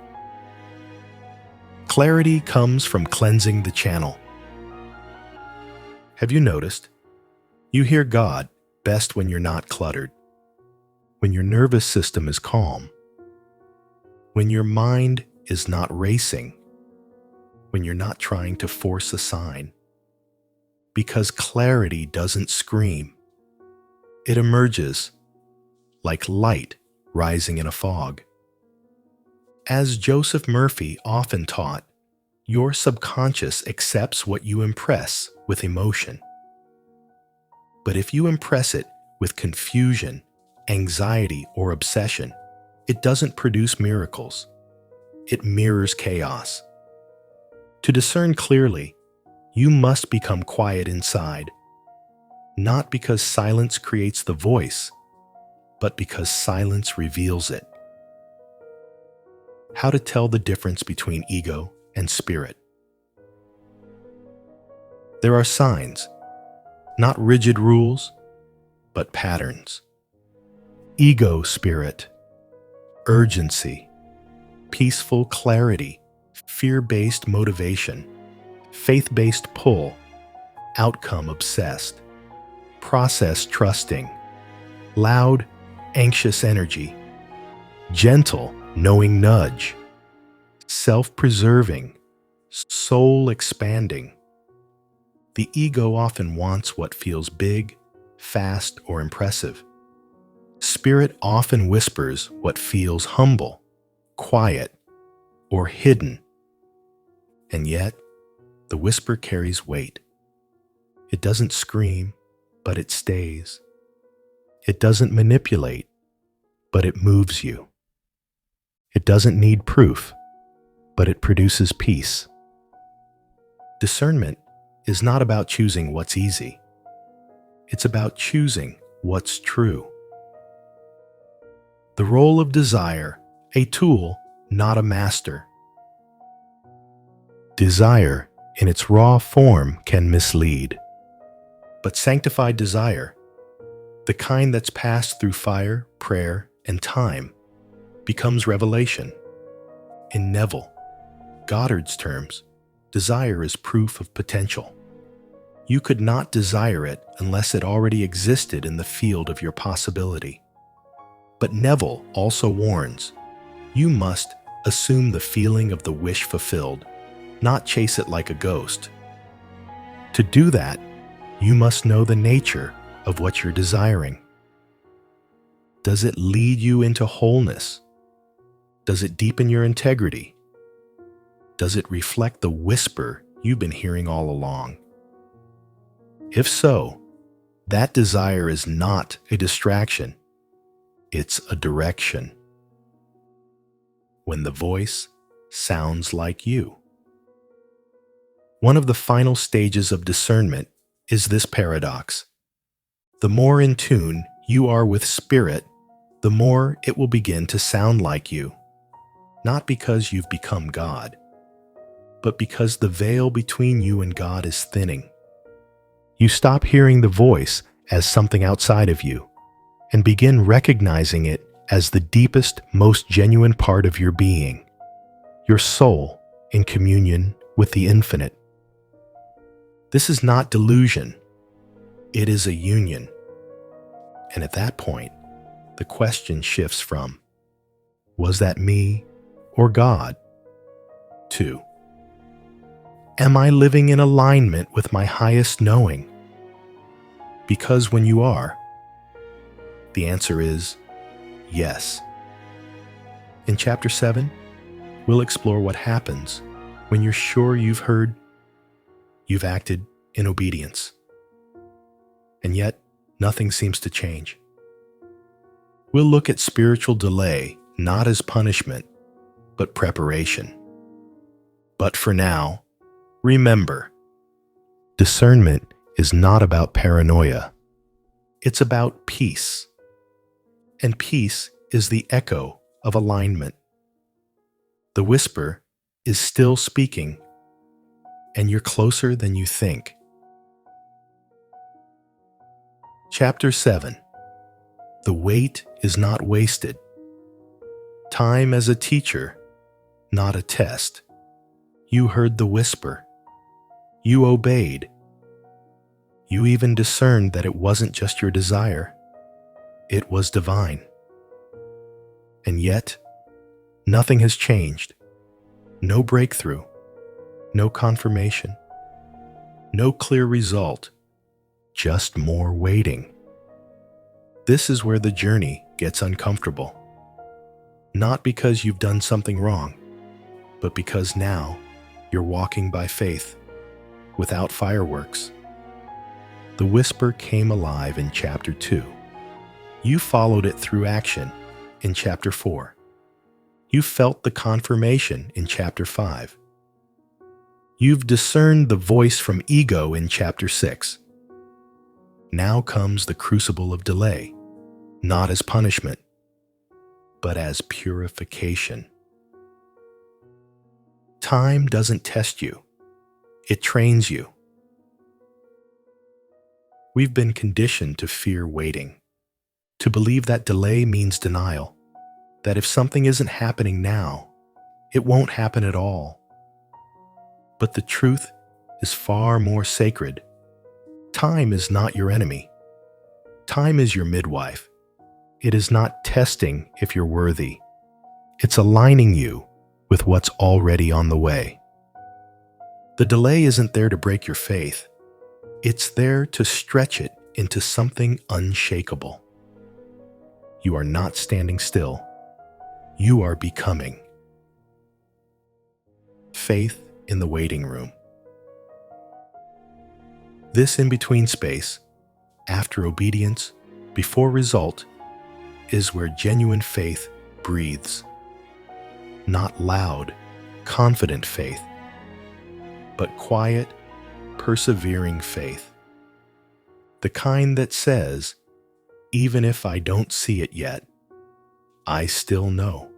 Clarity comes from cleansing the channel. Have you noticed? You hear God best when you're not cluttered, when your nervous system is calm, when your mind is not racing, when you're not trying to force a sign. Because clarity doesn't scream. It emerges like light rising in a fog. As Joseph Murphy often taught, your subconscious accepts what you impress with emotion. But if you impress it with confusion, anxiety, or obsession, it doesn't produce miracles. It mirrors chaos. To discern clearly, you must become quiet inside, not because silence creates the voice, but because silence reveals it. How to tell the difference between ego and spirit. There are signs, not rigid rules, but patterns. Ego spirit, urgency, peaceful clarity, fear-based motivation, faith-based pull, outcome obsessed, process trusting, loud, anxious energy, gentle, knowing nudge, self-preserving, soul-expanding. The ego often wants what feels big, fast, or impressive. Spirit often whispers what feels humble, quiet, or hidden. And yet, the whisper carries weight. It doesn't scream, but it stays. It doesn't manipulate, but it moves you. It doesn't need proof, but it produces peace. Discernment is not about choosing what's easy. It's about choosing what's true. The role of desire, a tool, not a master. Desire, in its raw form, can mislead. But sanctified desire, the kind that's passed through fire, prayer, and time, becomes revelation. In Neville Goddard's terms, desire is proof of potential. You could not desire it unless it already existed in the field of your possibility. But Neville also warns, you must assume the feeling of the wish fulfilled, not chase it like a ghost. To do that, you must know the nature of what you're desiring. Does it lead you into wholeness? Does it deepen your integrity? Does it reflect the whisper you've been hearing all along? If so, that desire is not a distraction. It's a direction. When the voice sounds like you. One of the final stages of discernment is this paradox. The more in tune you are with spirit, the more it will begin to sound like you. Not because you've become God, but because the veil between you and God is thinning. You stop hearing the voice as something outside of you and begin recognizing it as the deepest, most genuine part of your being, your soul in communion with the infinite. This is not delusion. It is a union. And at that point, the question shifts from, Was that me or God? 2. Am I living in alignment with my highest knowing? Because when you are, the answer is yes. In Chapter 7, we'll explore what happens when you're sure you've heard, you've acted in obedience, and yet nothing seems to change. We'll look at spiritual delay not as punishment, but preparation. But for now, remember, discernment is not about paranoia. It's about peace. And peace is the echo of alignment. The whisper is still speaking, and you're closer than you think. Chapter 7. The wait is not wasted. Time as a teacher, not a test. You heard the whisper. You obeyed. You even discerned that it wasn't just your desire. It was divine. And yet, nothing has changed. No breakthrough. No confirmation. No clear result. Just more waiting. This is where the journey gets uncomfortable. Not because you've done something wrong, but because now you're walking by faith, without fireworks. The whisper came alive in Chapter 2. You followed it through action in Chapter 4. You felt the confirmation in Chapter 5. You've discerned the voice from ego in Chapter 6. Now comes the crucible of delay, not as punishment, but as purification. Time doesn't test you. It trains you. We've been conditioned to fear waiting, to believe that delay means denial, that if something isn't happening now, it won't happen at all. But the truth is far more sacred. Time is not your enemy. Time is your midwife. It is not testing if you're worthy. It's aligning you with what's already on the way. The delay isn't there to break your faith. It's there to stretch it into something unshakable. You are not standing still. You are becoming. Faith in the waiting room. This in-between space, after obedience, before result, is where genuine faith breathes. Not loud, confident faith, but quiet, persevering faith. The kind that says, even if I don't see it yet, I still know.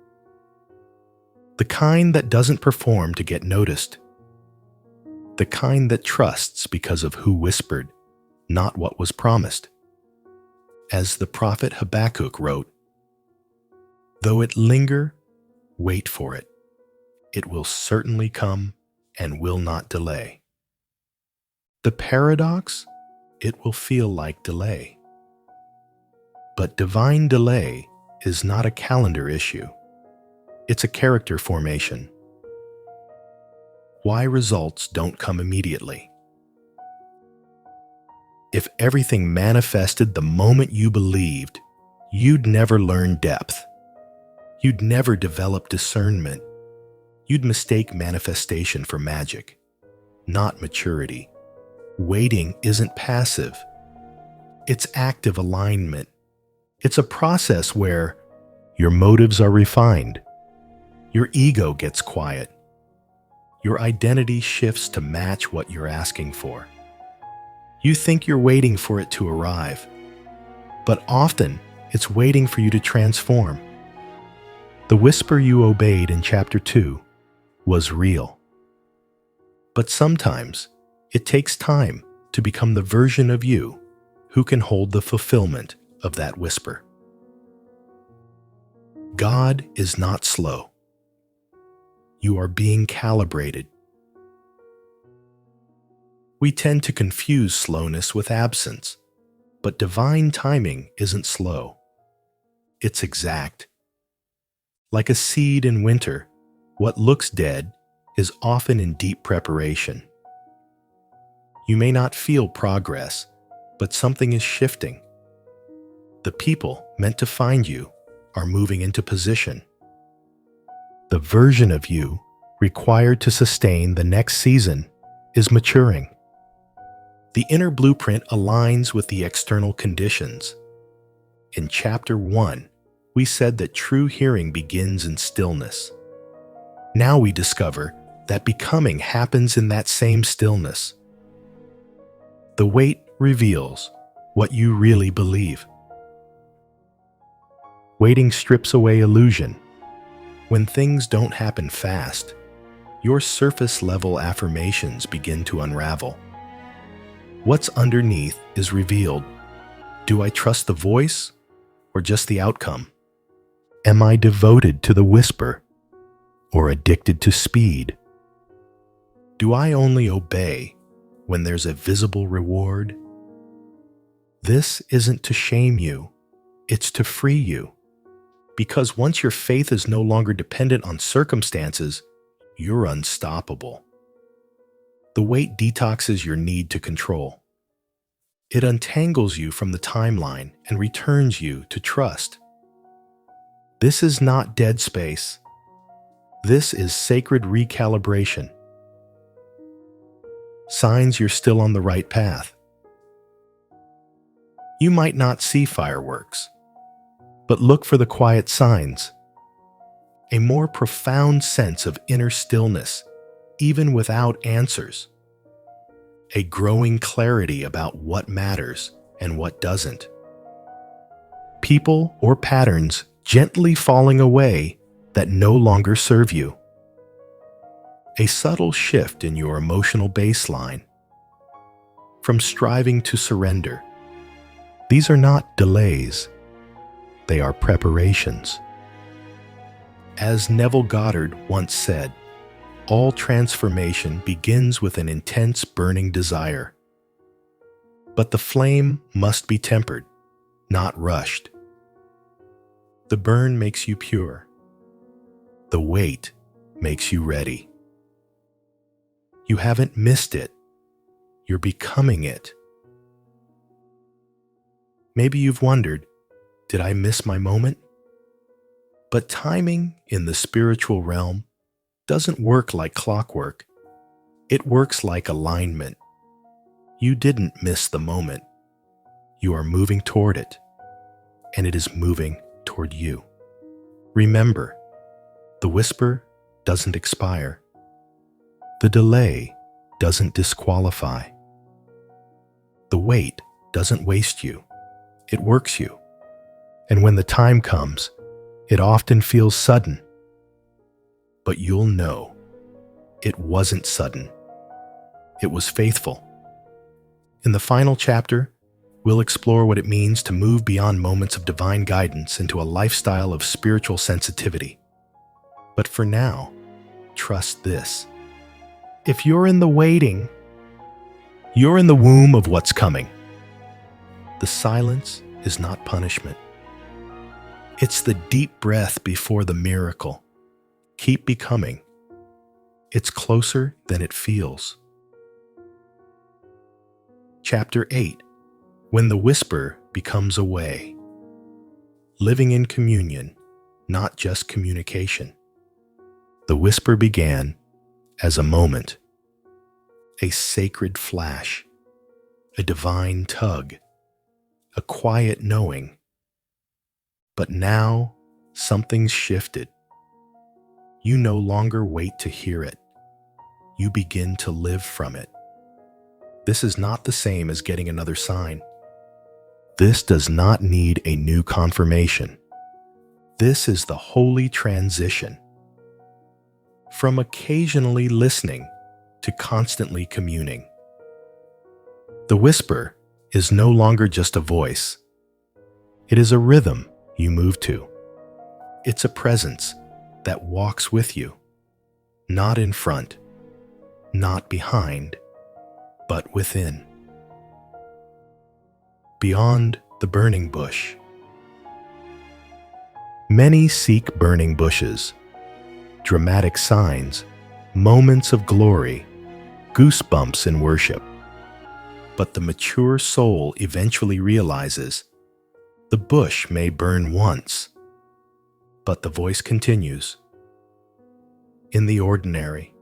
The kind that doesn't perform to get noticed. The kind that trusts because of who whispered, not what was promised. As the prophet Habakkuk wrote, though it linger, wait for it. It will certainly come and will not delay. The paradox, it will feel like delay. But divine delay is not a calendar issue. It's a character formation. Why results don't come immediately. If everything manifested the moment you believed, you'd never learn depth. You'd never develop discernment. You'd mistake manifestation for magic, not maturity. Waiting isn't passive. It's active alignment. It's a process where your motives are refined. Your ego gets quiet. Your identity shifts to match what you're asking for. You think you're waiting for it to arrive, but often it's waiting for you to transform. The whisper you obeyed in Chapter 2 was real. But sometimes it takes time to become the version of you who can hold the fulfillment of that whisper. God is not slow. You are being calibrated. We tend to confuse slowness with absence, but divine timing isn't slow. It's exact. Like a seed in winter, what looks dead is often in deep preparation. You may not feel progress, but something is shifting. The people meant to find you are moving into position. The version of you required to sustain the next season is maturing. The inner blueprint aligns with the external conditions. In Chapter 1, we said that true hearing begins in stillness. Now we discover that becoming happens in that same stillness. The wait reveals what you really believe. Waiting strips away illusion. When things don't happen fast, your surface-level affirmations begin to unravel. What's underneath is revealed. Do I trust the voice or just the outcome? Am I devoted to the whisper or addicted to speed? Do I only obey when there's a visible reward? This isn't to shame you, it's to free you. Because once your faith is no longer dependent on circumstances, you're unstoppable. The wait detoxes your need to control. It untangles you from the timeline and returns you to trust. This is not dead space. This is sacred recalibration. Signs you're still on the right path. You might not see fireworks, but look for the quiet signs. A more profound sense of inner stillness, even without answers. A growing clarity about what matters and what doesn't. People or patterns gently falling away that no longer serve you. A subtle shift in your emotional baseline. From striving to surrender. These are not delays. They are preparations. As Neville Goddard once said, all transformation begins with an intense burning desire. But the flame must be tempered, not rushed. The burn makes you pure. The wait makes you ready. You haven't missed it. You're becoming it. Maybe you've wondered, did I miss my moment? But timing in the spiritual realm doesn't work like clockwork. It works like alignment. You didn't miss the moment. You are moving toward it, and it is moving toward you. Remember, the whisper doesn't expire. The delay doesn't disqualify. The wait doesn't waste you. It works you. And when the time comes, it often feels sudden. But you'll know it wasn't sudden. It was faithful. In the final chapter, we'll explore what it means to move beyond moments of divine guidance into a lifestyle of spiritual sensitivity. But for now, trust this. If you're in the waiting, you're in the womb of what's coming. The silence is not punishment. It's the deep breath before the miracle. Keep becoming. It's closer than it feels. Chapter 8. When the whisper becomes a way. Living in communion, not just communication. The whisper began as a moment, a sacred flash, a divine tug, a quiet knowing. But now something's shifted. You no longer wait to hear it. You begin to live from it. This is not the same as getting another sign. This does not need a new confirmation. This is the holy transition. From occasionally listening to constantly communing. The whisper is no longer just a voice. It is a rhythm you move to. It's a presence that walks with you, not in front, not behind, but within. Beyond the burning bush. Many seek burning bushes, dramatic signs, moments of glory, goosebumps in worship. But the mature soul eventually realizes the bush may burn once, but the voice continues. In the ordinary,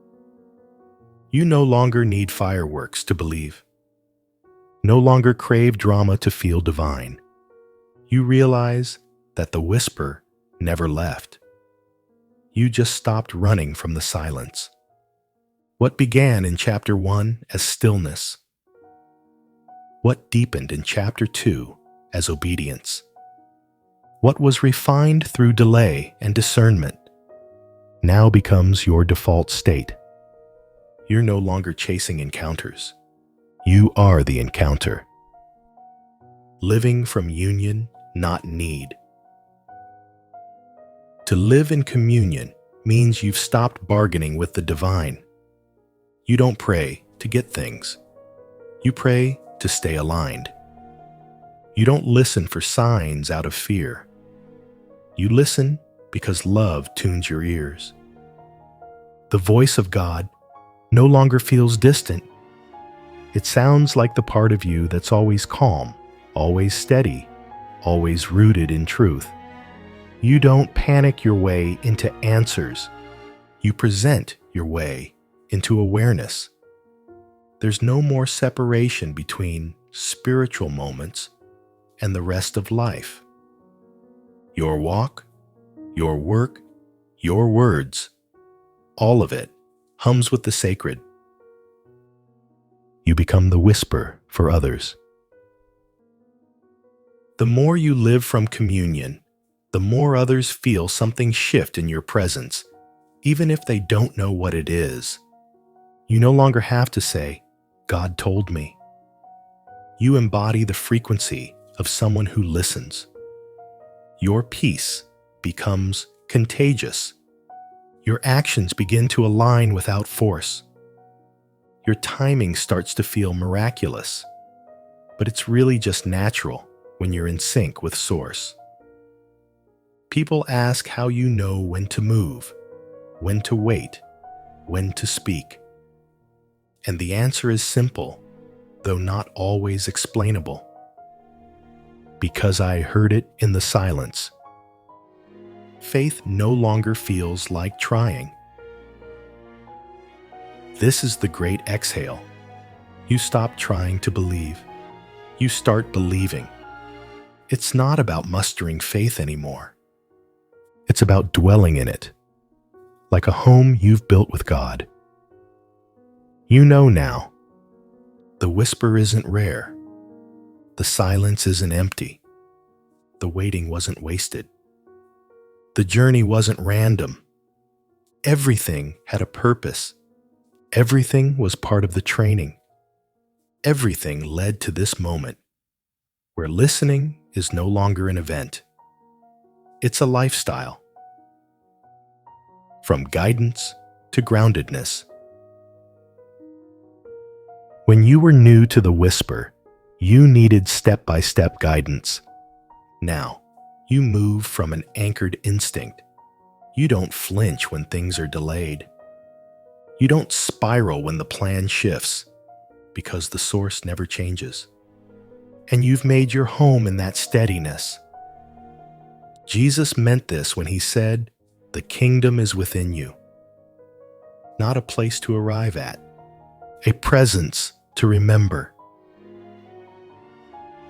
you no longer need fireworks to believe, no longer crave drama to feel divine. You realize that the whisper never left. You just stopped running from the silence. What began in chapter 1 as stillness, what deepened in chapter 2 as obedience, what was refined through delay and discernment, now becomes your default state. You're no longer chasing encounters. You are the encounter. Living from union, not need. To live in communion means you've stopped bargaining with the divine. You don't pray to get things. You pray to stay aligned. You don't listen for signs out of fear. You listen because love tunes your ears. The voice of God no longer feels distant. It sounds like the part of you that's always calm, always steady, always rooted in truth. You don't panic your way into answers. You present your way into awareness. There's no more separation between spiritual moments and the rest of life. Your walk, your work, your words, all of it hums with the sacred. You become the whisper for others. The more you live from communion, the more others feel something shift in your presence, even if they don't know what it is. You no longer have to say, "God told me." You embody the frequency of someone who listens. Your peace becomes contagious. Your actions begin to align without force. Your timing starts to feel miraculous, but it's really just natural when you're in sync with Source. People ask how you know when to move, when to wait, when to speak. And the answer is simple, though not always explainable. Because I heard it in the silence. Faith no longer feels like trying. This is the great exhale. You stop trying to believe. You start believing. It's not about mustering faith anymore. It's about dwelling in it, like a home you've built with God. You know now, the whisper isn't rare. The silence isn't empty. The waiting wasn't wasted. The journey wasn't random. Everything had a purpose. Everything was part of the training. Everything led to this moment, where listening is no longer an event. It's a lifestyle. From guidance to groundedness. When you were new to the whisper, you needed step-by-step guidance. Now, you move from an anchored instinct. You don't flinch when things are delayed. You don't spiral when the plan shifts, because the source never changes. And you've made your home in that steadiness. Jesus meant this when he said, "The kingdom is within you." Not a place to arrive at, a presence to remember.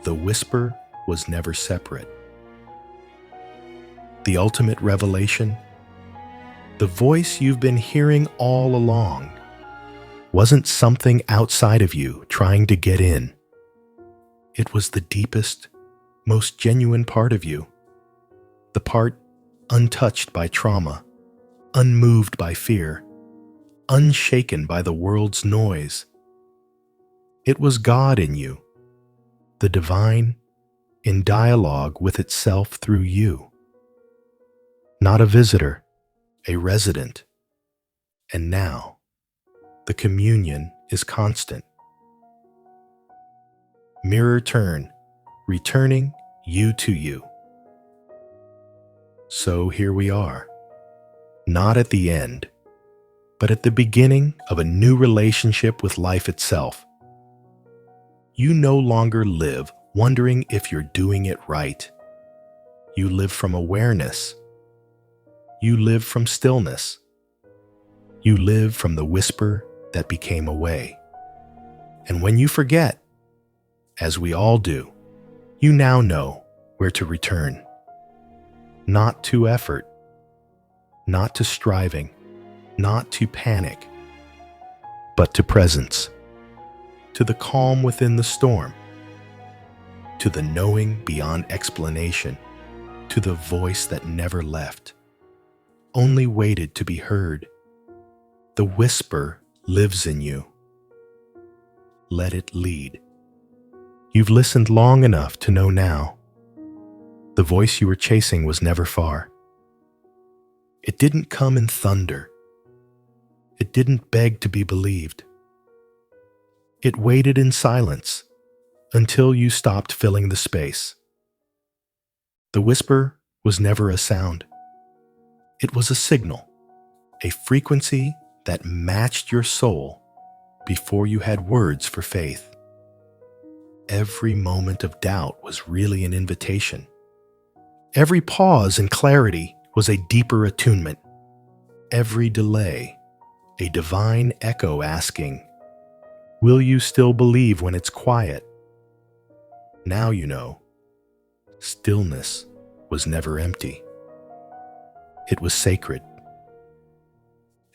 The whisper was never separate. The ultimate revelation, the voice you've been hearing all along, wasn't something outside of you trying to get in. It was the deepest, most genuine part of you. The part untouched by trauma, unmoved by fear, unshaken by the world's noise. It was God in you, the divine, in dialogue with itself through you. Not a visitor, a resident. And now, the communion is constant. Mirror turn, returning you to you. So here we are, not at the end, but at the beginning of a new relationship with life itself. You no longer live wondering if you're doing it right. You live from awareness. You live from stillness. You live from the whisper that became a way. And when you forget, as we all do, you now know where to return. Not to effort, not to striving, not to panic, but to presence, to the calm within the storm, to the knowing beyond explanation, to the voice that never left, only waited to be heard. The whisper lives in you. Let it lead. You've listened long enough to know now. The voice you were chasing was never far. It didn't come in thunder. It didn't beg to be believed. It waited in silence until you stopped filling the space. The whisper was never a sound. It was a signal, a frequency that matched your soul before you had words for faith. Every moment of doubt was really an invitation. Every pause and clarity was a deeper attunement. Every delay, a divine echo asking, "Will you still believe when it's quiet?" Now you know, stillness was never empty. It was sacred.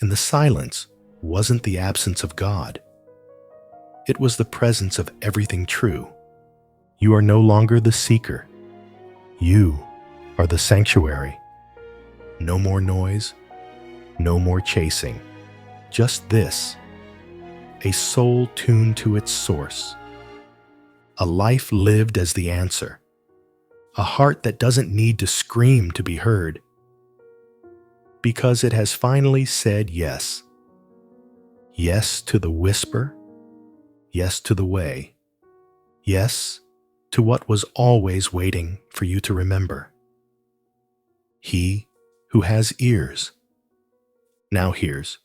And the silence wasn't the absence of God. It was the presence of everything true. You are no longer the seeker. You are the sanctuary. No more noise, no more chasing. Just this, a soul tuned to its source. A life lived as the answer. A heart that doesn't need to scream to be heard. Because it has finally said yes. Yes to the whisper. Yes to the way. Yes to what was always waiting for you to remember. He who has ears now hears.